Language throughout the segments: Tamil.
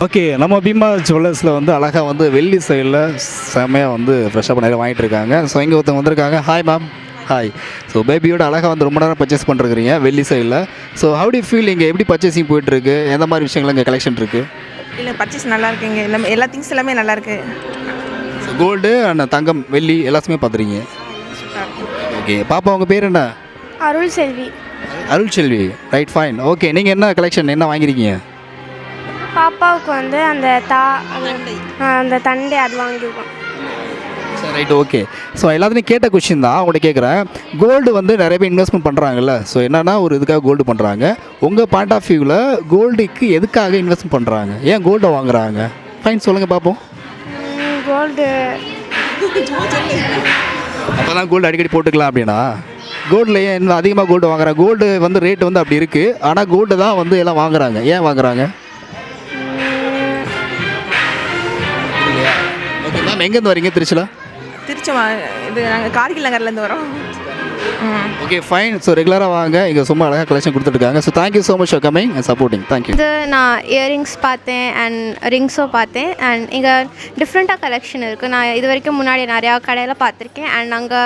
ஓகே, நம்ம பீமா ஜுவல்லர்ஸில் வந்து அழகாக வந்து வெள்ளி சைடில் செம்மையாக வந்து ஃப்ரெஷ்ஷாக நிறைய வாங்கிட்டு இருக்காங்க. ஸோ இங்கே ஒருத்தவங்க வந்திருக்காங்க. Hi ma'am. ஹாய். ஸோ பேபியோட அழகாக வந்து ரொம்ப நேரம் பர்ச்சேஸ் பண்ணிருக்கிறீங்க வெள்ளி சைடில். ஸோ ஹவு டு ஃபீல் இங்கே எப்படி பர்ச்சேசிங் போயிட்டுருக்கு, எந்த மாதிரி விஷயங்கள் இங்கே கலெக்ஷன் இருக்குது? இல்லை பர்ச்சேஸ் நல்லா இருக்குங்க. எல்லாமே எல்லா திங்ஸ் எல்லாமே நல்லா இருக்கு. ஸோ கோல்டு அண்ட் தங்கம் வெள்ளி எல்லாத்தையுமே பார்த்துறீங்க. ஓகே, பாப்பா உங்கள் பேர் என்ன? Arul Selvi. Arul Selvi. Right, fine. Okay, நீங்கள் என்ன கலெக்ஷன் என்ன வாங்கியிருக்கீங்க? பாப்பாவுக்கு வந்து அந்த தண்டை அது வாங்கியிருக்கோம். சரி, ரைட், ஓகே. ஸோ எல்லாத்துலேயும் கேட்ட கொஷின் தான் உங்கள்கிட்ட கேட்குறேன். கோல்டு வந்து நிறைய பேர் இன்வெஸ்ட்மெண்ட் பண்ணுறாங்கல்ல, ஸோ என்னென்னா ஒரு இதுக்காக கோல்டு பண்ணுறாங்க. உங்கள் பாயிண்ட் ஆஃப் வியூவில் கோல்டுக்கு எதுக்காக இன்வெஸ்ட் பண்ணுறாங்க, ஏன் கோல்டை வாங்குறாங்க? ஃபைன், சொல்லுங்கள் பார்ப்போம். கோல்டு அப்போ தான் கோல்டு அடிக்கடி போட்டுக்கலாம் அப்படின்னா கோல்டில் ஏன் இன்னும் அதிகமாக கோல்டு வாங்குறாங்க? கோல்டு வந்து ரேட் வந்து அப்படி இருக்குது, ஆனால் கோல்டு தான் வந்து எல்லாம் வாங்குறாங்க. ஏன் வாங்குறாங்க? ஓகே மேம், எங்கேருந்து வரீங்க? திருச்சியில்? திருச்சி இது நாங்கள் கார்கில் நகர்லேருந்து வரோம். Okay, fine. ஸோ ரெகுலராக வாங்க, இங்கே சும்மா அழகாக கலெக்ஷன் கொடுத்துருக்காங்க. So thank you so much for coming and supporting. Thank you. இது நான் இயரிங்ஸ் பார்த்தேன் அண்ட் ரிங்ஸும் பார்த்தேன். அண்ட் இங்கே டிஃப்ரெண்ட்டாக கலெக்ஷன் இருக்குது. நான் இது வரைக்கும் முன்னாடி நிறையா கடையில் பார்த்துருக்கேன். அண்ட் அங்கே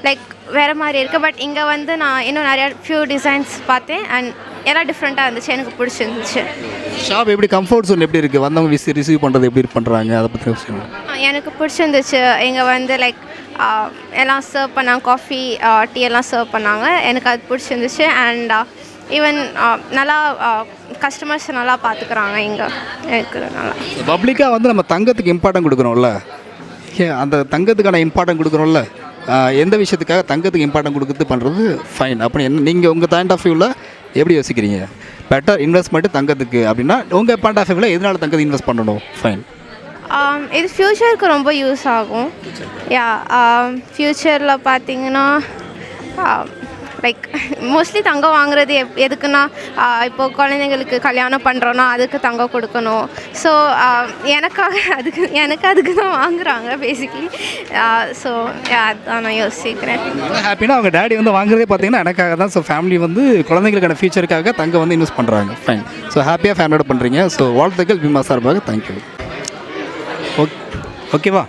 லைக் வேறு மாதிரி இருக்குது. பட் இங்கே வந்து நான் இன்னும் நிறையா ஃபியூ டிசைன்ஸ் பார்த்தேன். அண்ட் எல்லாம் டிஃப்ரெண்ட்டாக இருந்துச்சு, எனக்கு பிடிச்சிருந்துச்சு. ஷாப் எப்படி, கம்ஃபர்ட் ஜோன் எப்படி இருக்குது, வந்தவங்க ரிசீவ் பண்ணுறது எப்படி பண்ணுறாங்க, அதை பற்றி எனக்கு பிடிச்சிருந்துச்சு. இங்கே வந்து லைக் எல்லாம் சர்வ் பண்ணாங்க, காஃபி டீ எல்லாம் சர்வ் பண்ணாங்க. எனக்கு அது பிடிச்சிருந்துச்சு. அண்ட் ஈவன் நல்லா கஸ்டமர்ஸ் நல்லா பார்த்துக்குறாங்க இங்கே. எனக்கு நல்லா பப்ளிக்காக வந்து நம்ம தங்கத்துக்கு இம்பார்ட்டன்ட் கொடுக்குறோம்ல, அந்த தங்கத்துக்கான இம்பார்ட்டன்ட் கொடுக்குறோம்ல, எந்த விஷயத்துக்காக தங்கத்துக்கு இம்பார்ட்டன்ட் கொடுக்குறது பண்ணுறது ஃபைன். அப்படி என்ன நீங்கள் உங்கள் பாயிண்ட் ஆஃப் வியூவில் எப்படி யோசிக்கிறீங்க? பெட்டர் இன்வெஸ்ட்மெண்ட்டு தங்கத்துக்கு அப்படின்னா உங்கள் பாயிண்ட் ஆஃப் வியூவில் எதனால தங்கத்தை இன்வெஸ்ட் பண்ணணும்? ஃபைன். இது ஃப்யூச்சருக்கு ரொம்ப யூஸ் ஆகும். யா, ஃப்யூச்சரில் பார்த்தீங்கன்னா லைக் மோஸ்ட்லி தங்கம் வாங்குறது எதுக்குன்னா இப்போது குழந்தைங்களுக்கு கல்யாணம் பண்ணுறோன்னா அதுக்கு தங்கம் கொடுக்கணும். ஸோ எனக்கு அதுக்கு தான் வாங்குறாங்க பேசிக்லி. ஸோ அதுதான் நான் யோசிக்கிறேன். ஹாப்பினா அவங்க டேடி வந்து வாங்குறதே பார்த்தீங்கன்னா எனக்காக தான். ஸோ ஃபேமிலி வந்து குழந்தைங்களுக்கான ஃபியூச்சருக்காக தங்கம் வந்து இன்வெஸ்ட் பண்ணுறாங்க. ஃபைன். ஸோ ஹாப்பியாக ஃபேமிலியோட பண்ணுறீங்க. ஸோ வாழ்த்துக்கள் பீமா சார்பாக. தேங்க்யூ. ஓகேவா?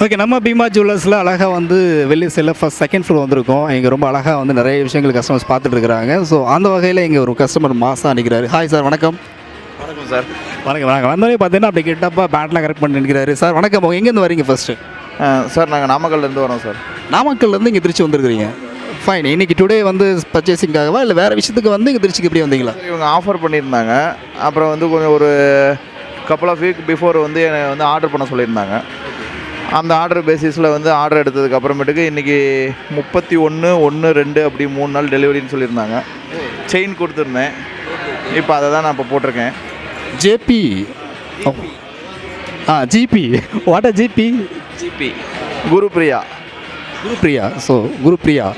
ஓகே, நம்ம பீமா ஜுவல்லர்ஸில் அழகாக வந்து வெள்ளி சைடில் ஃபஸ்ட் செகண்ட் ஃப்ளோர் வந்திருக்கோம். இங்கே ரொம்ப அழகாக வந்து நிறைய விஷயங்கள் கஸ்டமர்ஸ் பார்த்துட்டு இருக்கிறாங்க. ஸோ அந்த வகையில் இங்கே ஒரு கஸ்டமர் மாதம் நிற்கிறாரு. ஹாய் சார், வணக்கம். வணக்கம் சார். வணக்கம். வந்தோடனே பார்த்தீங்கன்னா அப்படி கிட்டப்பா பேண்ட்லாம் கரெக்ட் பண்ணி நிற்கிறாரு. சார் வணக்கம், எங்கேருந்து வரீங்க ஃபஸ்ட்டு? சார் நாங்கள் நாமக்கல்லேருந்து வரோம் சார். நாமக்கல்லேருந்து இங்கே திருச்சி வந்துருக்கிறீங்க. ஃபைன். இன்றைக்கி டுடே வந்து பர்ச்சேசிங்காகவா இல்லை வேறு விஷயத்துக்கு வந்து இங்கே திருச்சிக்கு எப்படி வந்தீங்களா? இவங்க ஆஃபர் பண்ணியிருந்தாங்க. அப்புறம் வந்து கொஞ்சம் ஒரு கப்பல் ஆஃப் வீக் பிஃபோர் வந்து என்னை வந்து ஆர்டர் பண்ண சொல்லியிருந்தாங்க. அந்த ஆர்டர் பேசிஸில் வந்து ஆர்டர் எடுத்ததுக்கு அப்புறமேட்டுக்கு இன்றைக்கி 31/1/2 அப்படி 3 நாள் டெலிவரின்னு சொல்லியிருந்தாங்க. செயின் கொடுத்துருந்தேன். இப்போ அதை தான் நான் இப்போ போட்டிருக்கேன். JP. GP. What are GP? GP Gurupriya. Gurupriya. So Gurupriya,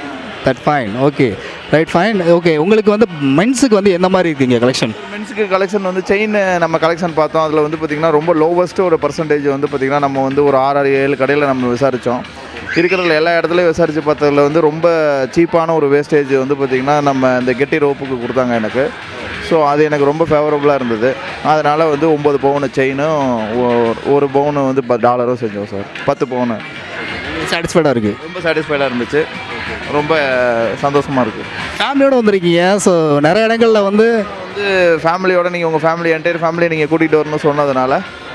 that fine. Okay, right, fine. Okay, உங்களுக்கு வந்து மென்ஸுக்கு வந்து எந்த மாதிரி இருக்குங்க கலெக்ஷன்? மென்ஸுக்கு கலெக்ஷன் வந்து செயின் நம்ம கலெக்ஷன் பார்த்தோம். அதில் வந்து பார்த்திங்கன்னா ரொம்ப லோவஸ்ட்டு ஒரு பர்சன்டேஜ் வந்து பார்த்திங்கன்னா நம்ம வந்து ஒரு 6-7 கடையில் நம்ம விசாரித்தோம். இருக்கிறதுல எல்லா இடத்துலையும் விசாரித்து பார்த்ததில் வந்து ரொம்ப சீப்பான ஒரு வேஸ்டேஜ் வந்து பார்த்திங்கன்னா நம்ம இந்த கெட்டி ரோப்புக்கு கொடுத்தாங்க எனக்கு. ஸோ அது எனக்கு ரொம்ப ஃபேவரபுளாக இருந்தது. அதனால் வந்து 9 பவுனு செயினும் 1 பவுனு வந்து $10 செஞ்சோம் சார். 10 பவுனு. சாட்டிஸ்ஃபைடாக இருக்குது. ரொம்ப சாட்டிஸ்ஃபைடாக இருந்துச்சு. ரொம்ப சந்தோஷமாக இருக்குது. ஃபேமிலியோடு வந்திருக்கீங்க. ஸோ நிறைய இடங்களில் வந்து ஃபேமிலியோட நீங்கள் உங்கள் ஃபேமிலி என்டையர் ஃபேமிலியை நீங்கள் கூட்டிகிட்டு வரணும்னு சொன்னதுனால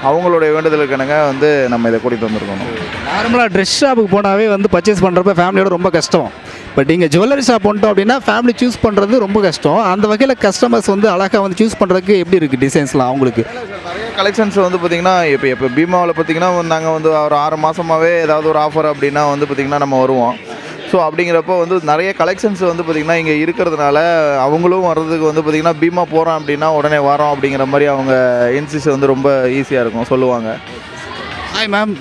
அவங்களுடைய வேண்டுதலுக்கு எனக்கு வந்து நம்ம இதை கூட்டிகிட்டு வந்திருக்கோம். நார்மலாக ட்ரெஸ் ஷாப்புக்கு போனாவே வந்து பர்ச்சேஸ் பண்ணுறப்ப ஃபேமிலியோட ரொம்ப கஷ்டம். பட் இங்கே ஜுவல்லரி ஷாப் பண்ணிட்டோம் அப்படின்னா ஃபேமிலி சூஸ் பண்ணுறது ரொம்ப கஷ்டம். அந்த வகையில் கஸ்டமர்ஸ் வந்து அழகாக வந்து சூஸ் பண்ணுறதுக்கு எப்படி இருக்குது டிசைன்ஸ்லாம் அவங்களுக்கு? நிறைய கலெக்ஷன்ஸ் வந்து பார்த்திங்கன்னா இப்போ பீமாவில் பார்த்திங்கன்னா நாங்கள் வந்து ஒரு 6 மாதமாகவே ஏதாவது ஒரு ஆஃபர் அப்படின்னா வந்து பார்த்திங்கன்னா நம்ம வருவோம். ஸோ அப்படிங்கிறப்போ வந்து நிறைய கலெக்ஷன்ஸ் வந்து பார்த்திங்கன்னா இங்கே இருக்கிறதுனால அவங்களும் வர்றதுக்கு வந்து பார்த்திங்கன்னா பீமா போகிறோம் அப்படின்னா உடனே வரோம் அப்படிங்கிற மாதிரி அவங்க இன்சிஸ் வந்து ரொம்ப ஈஸியாக இருக்கும் சொல்லுவாங்க. ஹாய் மேம்,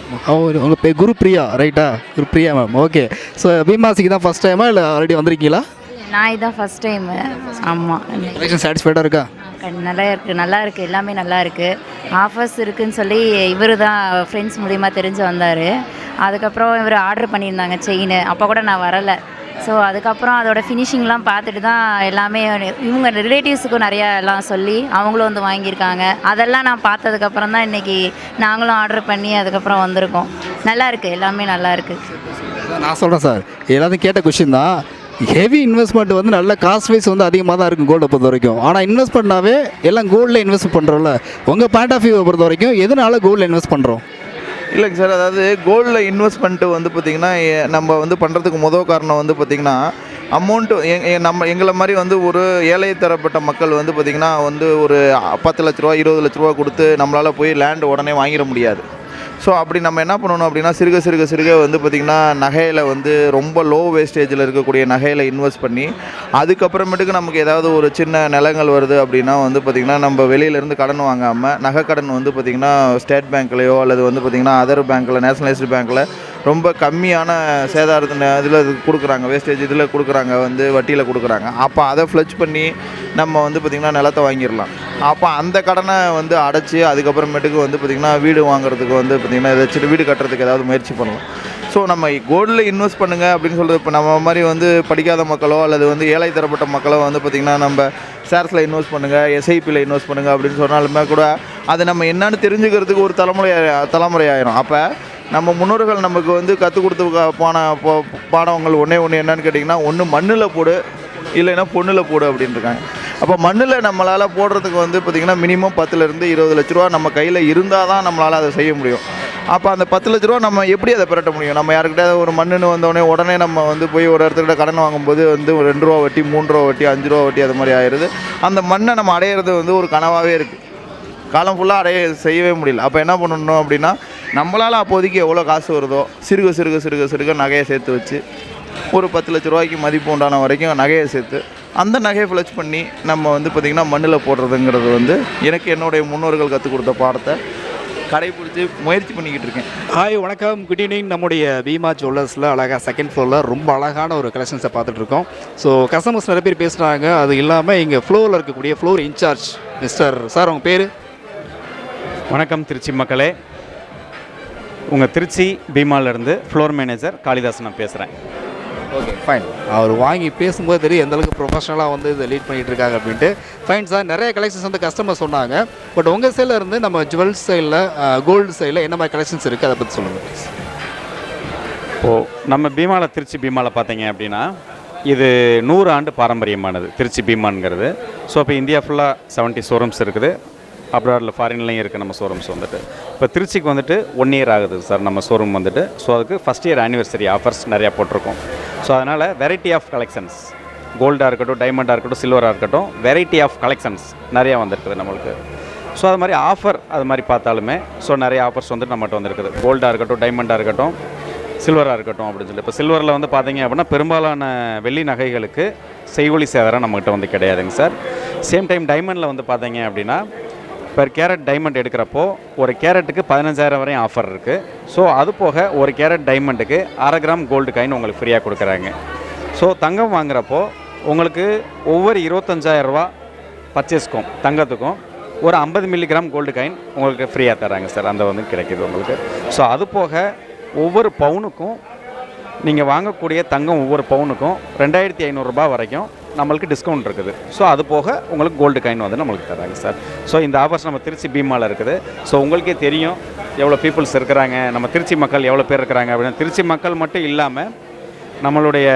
உங்கள் பேர் குருப்ரியா ரைட்டா? குருப்ரியா மேம். ஓகே, ஸோ பீமாசிக்கு தான் ஃபஸ்ட் டைமா இல்லை ஆல்ரெடி வந்திருக்கீங்களா? நான் இதான் ஃபஸ்ட் டைமு. ஆமாம். கலெக்ஷன் சாட்டிஸ்ஃபைடாக இருக்கா? நல்லா இருக்குது எல்லாமே நல்லா இருக்குது. ஆஃபர்ஸ் இருக்குதுன்னு சொல்லி இவர் தான் ஃப்ரெண்ட்ஸ் மூலிமா தெரிஞ்சு வந்தார். அதுக்கப்புறம் இவர் ஆர்டர் பண்ணியிருந்தாங்க செயின். அப்போ கூட நான் வரலை. ஸோ அதுக்கப்புறம் அதோட ஃபினிஷிங்லாம் பார்த்துட்டு தான் எல்லாமே இவங்க ரிலேட்டிவ்ஸுக்கும் நிறையா எல்லாம் சொல்லி அவங்களும் வந்து வாங்கியிருக்காங்க. அதெல்லாம் நான் பார்த்ததுக்கப்புறம் தான் இன்றைக்கி நாங்களும் ஆர்டர் பண்ணி அதுக்கப்புறம் வந்திருக்கோம். நல்லா இருக்குது, எல்லாமே நல்லா இருக்குது. நான் சொல்கிறேன் சார், எல்லாத்தையும் கேட்ட கொஷின் தான். ஹெவி இன்வெஸ்ட்மெண்ட் வந்து நல்ல காஸ்ட் வைஸ் வந்து அதிகமாக தான் இருக்கும் கோல்டை பொறுத்த வரைக்கும். ஆனால் இன்வெஸ்ட்மெண்ட்னாவே எல்லாம் கோல்டில் இன்வெஸ்ட் பண்ணுறோம்ல. உங்கள் பாயிண்ட் ஆஃப் வியூவை பொறுத்த வரைக்கும் எதனால கோல்டில் இன்வெஸ்ட் பண்ணுறோம்? இல்லைங்க சார், அதாவது கோல்டில் இன்வெஸ்ட்மெண்ட்டு வந்து பார்த்திங்கன்னா நம்ம வந்து பண்ணுறதுக்கு முதல் காரணம் வந்து பார்த்திங்கன்னா அமௌண்ட்டு எங்களை மாதிரி வந்து ஒரு ஏழை தரப்பட்ட மக்கள் வந்து பார்த்திங்கன்னா வந்து ஒரு 10 லட்ச ரூபா 20 லட்ச ரூபா கொடுத்து நம்மளால் போய் லேண்டு உடனே வாங்கிட முடியாது. ஸோ அப்படி நம்ம என்ன பண்ணணும் அப்படின்னா சிறுக வந்து பார்த்திங்கன்னா நகையில் வந்து ரொம்ப லோ வேஸ்டேஜில் இருக்கக்கூடிய நகையில் இன்வெஸ்ட் பண்ணி அதுக்கப்புறமேட்டுக்கு நமக்கு ஏதாவது ஒரு சின்ன நிலங்கள் வருது அப்படின்னா வந்து பார்த்திங்கன்னா நம்ம வெளியிலேருந்து கடன் வாங்காமல் நகை கடன் வந்து பார்த்திங்கன்னா ஸ்டேட் பேங்க்லேயோ அல்லது வந்து பார்த்திங்கன்னா அதர் பேங்க்கில் நேஷனலைஸ்டு பேங்க்கில் ரொம்ப கம்மியான சேதாரத்தின் இதில் கொடுக்குறாங்க, வேஸ்டேஜ் இதில் கொடுக்குறாங்க, வந்து வட்டியில் கொடுக்குறாங்க. அப்போ அதை ஃப்ளெச் பண்ணி நம்ம வந்து பார்த்திங்கன்னா நிலத்தை வாங்கிடலாம். அப்போ அந்த கடனை வந்து அடைச்சி அதுக்கப்புறமேட்டுக்கு வந்து பார்த்திங்கன்னா வீடு வாங்குறதுக்கு வந்து பார்த்திங்கன்னா ஏதாச்சும் வீடு கட்டுறதுக்கு ஏதாவது முயற்சி பண்ணலாம். ஸோ நம்ம கோல்டில் இன்வெஸ்ட் பண்ணுங்கள் அப்படின்னு சொல்கிறது, இப்போ நம்ம மாதிரி வந்து படிக்காத மக்களோ அல்லது வந்து ஏழை தரப்பட்ட மக்களோ வந்து பார்த்திங்கன்னா நம்ம ஷேர்ஸில் இன்வெஸ்ட் பண்ணுங்கள், எஸ்ஐபியில் இன்வெஸ்ட் பண்ணுங்கள் அப்படின்னு சொன்னாலுமே கூட அது நம்ம என்னன்னு தெரிஞ்சுக்கிறதுக்கு ஒரு தலைமுறை ஆயிரும். அப்போ நம்ம முன்னோர்கள் நமக்கு வந்து கற்றுக் கொடுத்து பாடங்கள் ஒன்று என்னன்னு கேட்டிங்கன்னா, ஒன்று மண்ணில் போடு இல்லைன்னா பொண்ணில் போடு அப்படின்ட்டுருக்காங்க. அப்போ மண்ணில் நம்மளால் போடுறதுக்கு வந்து பார்த்திங்கன்னா மினிமம் 10லேருந்து 20 லட்ச ரூபா நம்ம கையில் இருந்தால் தான் நம்மளால் அதை செய்ய முடியும். அப்போ அந்த 10 லட்ச ரூபா நம்ம எப்படி அதை பெரட்ட முடியும்? நம்ம யாருக்கிட்ட ஒரு மண்ணுன்னு வந்தோடனே உடனே நம்ம வந்து போய் ஒரு இடத்துக்கிட்ட கடன் வாங்கும்போது வந்து 2 ரூபா வட்டி 3 ரூபா வட்டி 5 ரூபா வட்டி அது மாதிரி ஆயிடுது. அந்த மண்ணை நம்ம அடையிறது வந்து ஒரு கனவாகவே இருக்குது. காலம் ஃபுல்லாக செய்யவே முடியல. அப்போ என்ன பண்ணணும் அப்படின்னா, நம்மளால் அப்போதைக்கு எவ்வளோ காசு வருதோ சிறுக நகையை சேர்த்து வச்சு ஒரு 10 லட்ச ரூபாய்க்கு மதிப்பு உண்டான வரைக்கும் நகையை சேர்த்து அந்த நகையை ஃப்ளெச் பண்ணி நம்ம வந்து பார்த்திங்கன்னா மண்ணில் போடுறதுங்கிறது வந்து எனக்கு என்னுடைய முன்னோர்கள் கற்றுக் கொடுத்த பாடத்தை கடைபிடிச்சி முயற்சி பண்ணிக்கிட்டு இருக்கேன். ஹாய், வணக்கம், குட் ஈவினிங். நம்முடைய பீமா ஜுவல்லர்ஸில் அழகாக செகண்ட் ஃப்ளோரில் ரொம்ப அழகான ஒரு கலெக்ஷன்ஸை பார்த்துட்ருக்கோம். ஸோ கஸ்டமர்ஸ் நிறைய பேர் பேசுகிறாங்க. அது இல்லாமல் இங்கே ஃப்ளோரில் இருக்கக்கூடிய ஃப்ளோர் இன்சார்ஜ் மிஸ்டர் சார், உங்கள் பேர்? வணக்கம் திருச்சி மக்களே, உங்கள் திருச்சி பீமாவிலேருந்து ஃப்ளோர் மேனேஜர் காளிதாஸ் நான் பேசுகிறேன். Okay, fine. அவர் வாங்கி பேசும்போது தெரியும் எந்தளவுக்கு ப்ரொஃபஷனலாக வந்து இதை லீட் பண்ணிகிட்டு இருக்காங்க அப்படின்ட்டு. ஃபைன் சார், நிறைய கலெக்ஷன்ஸ் வந்து கஸ்டமர் சொன்னாங்க. பட் உங்கள் சைடில் இருந்து நம்ம ஜுவல்ஸ் சைடில் கோல்டு சைடில் என்ன மாதிரி கலெக்ஷன்ஸ் இருக்குது, அதை பற்றி சொல்லுங்கள் ப்ளீஸ். இப்போது நம்ம பீமாவில் திருச்சி பீமாவில் பார்த்தீங்க அப்படின்னா இது 100 ஆண்டு பாரம்பரியமானது திருச்சி பீமாங்கிறது. ஸோ இப்போ இந்தியா ஃபுல்லாக 70 ஷோரூம்ஸ் இருக்குது. அப்ராடில் ஃபாரின்லையும் இருக்குது நம்ம ஷோரூம்ஸ் வந்துட்டு. இப்போ திருச்சிக்கு வந்துட்டு 1 இயர் ஆகுது சார் நம்ம ஷோரூம் வந்துட்டு. ஸோ அதுக்கு ஃபஸ்ட் இயர் ஆனிவர்சரி ஆஃபர்ஸ் நிறையா போட்டிருக்கோம். ஸோ அதனால் வெரைட்டி ஆஃப் கலெக்ஷன்ஸ், கோல்டாக இருக்கட்டும், டைமண்டாக இருக்கட்டும், சில்வராக இருக்கட்டும், வெரைட்டி ஆஃப் கலெக்ஷன்ஸ் நிறையா வந்துருக்குது நம்மளுக்கு. ஸோ அது மாதிரி ஆஃபர் அது மாதிரி பார்த்தாலுமே ஸோ நிறைய ஆஃபர்ஸ் வந்துட்டு நம்மகிட்ட வந்துருக்குது. கோல்டாக இருக்கட்டும், டைமண்டாக இருக்கட்டும், சில்வராக இருக்கட்டும் அப்படின்னு சொல்லி. இப்போ சில்வரில் வந்து பார்த்தீங்க அப்படின்னா பெரும்பாலான வெள்ளி நகைகளுக்கு செய்கூலி சேதாரம் நம்மகிட்ட வந்து கிடையாதுங்க சார். சேம் டைம் டைமண்டில் வந்து பார்த்தீங்க அப்படின்னா பெர் கேரட் டைமண்ட் எடுக்கிறப்போ ஒரு கேரட்டுக்கு 15,000 வரையும் ஆஃபர் இருக்குது. ஸோ அது போக ஒரு கேரட் டைமண்டுக்கு 1/2 கிராம் கோல்டு காயின் உங்களுக்கு ஃப்ரீயாக கொடுக்குறாங்க. ஸோ தங்கம் வாங்குகிறப்போ உங்களுக்கு ஒவ்வொரு 25,000 ரூபா பர்ச்சேஸ்க்கும் தங்கத்துக்கும் ஒரு 50 மில்லிகிராம் கோல்டு காயின் உங்களுக்கு ஃப்ரீயாக தராங்க சார். அந்த வந்து கிடைக்கிது உங்களுக்கு. ஸோ அது போக ஒவ்வொரு பவுனுக்கும் நீங்கள் வாங்கக்கூடிய தங்கம் ஒவ்வொரு பவுனுக்கும் 2,500 ரூபா வரைக்கும் நம்மளுக்கு டிஸ்கவுண்ட் இருக்குது. ஸோ அது போக உங்களுக்கு கோல்டு காயின் வந்து நம்மளுக்கு தராங்க சார். ஸோ இந்த ஆஃபர்ஸ் நம்ம திருச்சி பீமாவில் இருக்குது. ஸோ உங்களுக்கே தெரியும் எவ்வளோ பீப்புள்ஸ் இருக்கிறாங்க, நம்ம திருச்சி மக்கள் எவ்வளோ பேர் இருக்கிறாங்க அப்படின்னு. திருச்சி மக்கள் மட்டும் இல்லாமல் நம்மளுடைய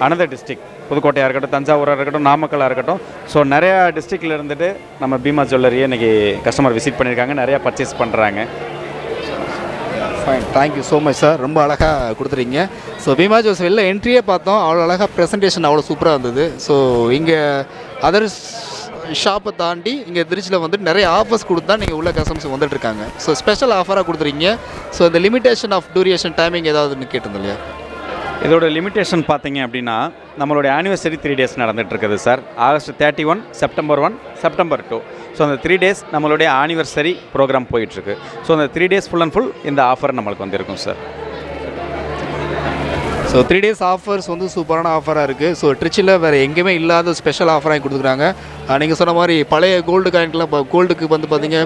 அனதர் டிஸ்ட்ரிக்ட், புதுக்கோட்டையாக இருக்கட்டும், தஞ்சாவூராக இருக்கட்டும், நாமக்கலாக இருக்கட்டும், ஸோ நிறையா டிஸ்ட்ரிக்டில் இருந்துட்டு நம்ம பீமா ஜுவல்லரியை இன்றைக்கி கஸ்டமர் விசிட் பண்ணியிருக்காங்க, நிறையா பர்ச்சேஸ் பண்ணுறாங்க. Fine, thank you so much sir. ரொம்ப அழகாக கொடுத்துருங்க. ஸோ பீமா ஜுவல்ஸ் வெளில என்ட்ரியே பார்த்தோம், அவ்வளோ அழகாக ப்ரெசன்டேஷன் அவ்வளோ சூப்பராக இருந்தது. ஸோ இங்கே அதர் ஷாப்பை தாண்டி இங்கே திருச்சியில் வந்து நிறைய ஆஃபர்ஸ் கொடுத்து தான் நீங்கள் உள்ள கஸ்டமர்ஸ் வந்துட்டுருக்காங்க. ஸோ ஸ்பெஷல் ஆஃபராக கொடுத்துருங்க. ஸோ இந்த லிமிட்டேஷன் ஆஃப் டூரேஷன் டைமிங் ஏதாவதுன்னு கேட்டிருந்தோம் இல்லையா? இதோட லிமிட்டேஷன் பார்த்தீங்க அப்படின்னா நம்மளுடைய ஆனிவர்சரி 3 டேஸ் நடந்துகிட்ருக்குது sir. August 31, September 1, September 2. So அந்த 3 டேஸ் நம்மளுடைய ஆனிவர்சரி ப்ரோக்ராம் போயிட்டுருக்கு. ஸோ அந்த 3 டேஸ் ஃபுல் அண்ட் ஃபுல் இந்த ஆஃபர் நம்மளுக்கு வந்துருக்கும் சார். ஸோ 3 days ஆஃபர்ஸ் வந்து சூப்பரான ஆஃபராக இருக்குது. ஸோ ட்ரிச்சில் வேறு எங்கேயுமே இல்லாத ஸ்பெஷல் ஆஃபராக கொடுக்குறாங்க. நீங்கள் சொன்ன மாதிரி பழைய கோல்டு காயின்லாம் இப்போ கோல்டுக்கு வந்து பார்த்தீங்க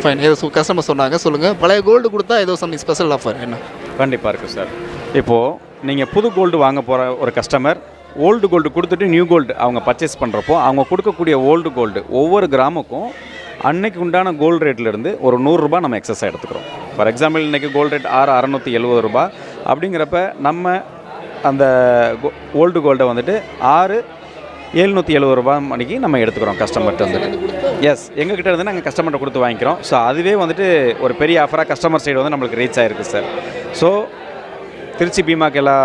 ஃபைன் ஏதோ கஸ்டமர் சொன்னாங்க. சொல்லுங்கள், பழைய கோல்டு கொடுத்தா ஏதோ சம்திங் ஸ்பெஷல் ஆஃபர் என்ன? கண்டிப்பாக இருக்குது சார். இப்போது நீங்கள் புது கோல்டு வாங்க போகிற ஒரு கஸ்டமர் ஓல்டு கோல்டு கொடுத்துட்டு நியூ கோல்டு அவங்க பர்ச்சேஸ் பண்ணுறப்போ அவங்க கொடுக்கக்கூடிய ஓல்டு கோல்டு ஒவ்வொரு கிராமுக்கும் அன்னைக்கு உண்டான கோல்டு ரேட்லேருந்து ஒரு 100 ரூபாய் நம்ம எக்ஸஸாக எடுத்துக்கிறோம். ஃபார் எக்ஸாம்பிள் இன்றைக்கி கோல்டு ரேட் 670 ரூபாய் அப்படிங்கிறப்ப நம்ம அந்த ஓல்டு கோல்டை வந்துட்டு 770 ரூபாய் மணிக்கு நம்ம எடுத்துக்கிறோம் கஸ்டமர்கிட்ட வந்துட்டு. எஸ், எங்ககிட்ட இருந்து நாங்கள் கஸ்டமர்கிட்ட கொடுத்து வாங்கிக்கிறோம். ஸோ அதுவே வந்துட்டு ஒரு பெரிய ஆஃபராக கஸ்டமர் சைடு வந்து நம்மளுக்கு ரீச் ஆகிருக்கு சார். ஸோ திருச்சி பீமாக்கு எல்லா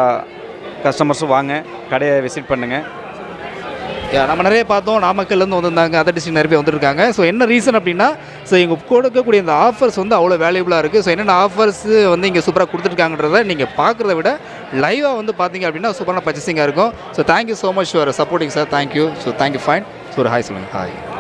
கஸ்டமர்ஸும் வாங்க, கடையை விசிட் பண்ணுங்கள். நம்ம நிறைய பார்த்தோம், நாமக்கல்லேருந்து வந்திருந்தாங்க, அதர் டிஸ்ட்ரிக்ட் நிறைய பேர் வந்திருக்காங்க. ஸோ என்ன ரீசன் அப்படின்னா, ஸோ இங்கே கொடுக்கக்கூடிய இந்த ஆஃபர்ஸ் வந்து அவ்வளோ வேல்யூபுளாக இருக்குது. ஸோ என்னென்ன ஆஃபர்ஸ் வந்து இங்கே சூப்பராக கொடுத்துருக்காங்கன்றத நீங்கள் பார்க்குறத விட லைவாக வந்து பார்த்தீங்க அப்படின்னா சூப்பரான பர்ச்சேசிங்காக இருக்கும். So thank you so much for supporting sir. Thank you. So thank you fine. So ஒரு ஹாய் சொல்லுங்கள். ஹாய்.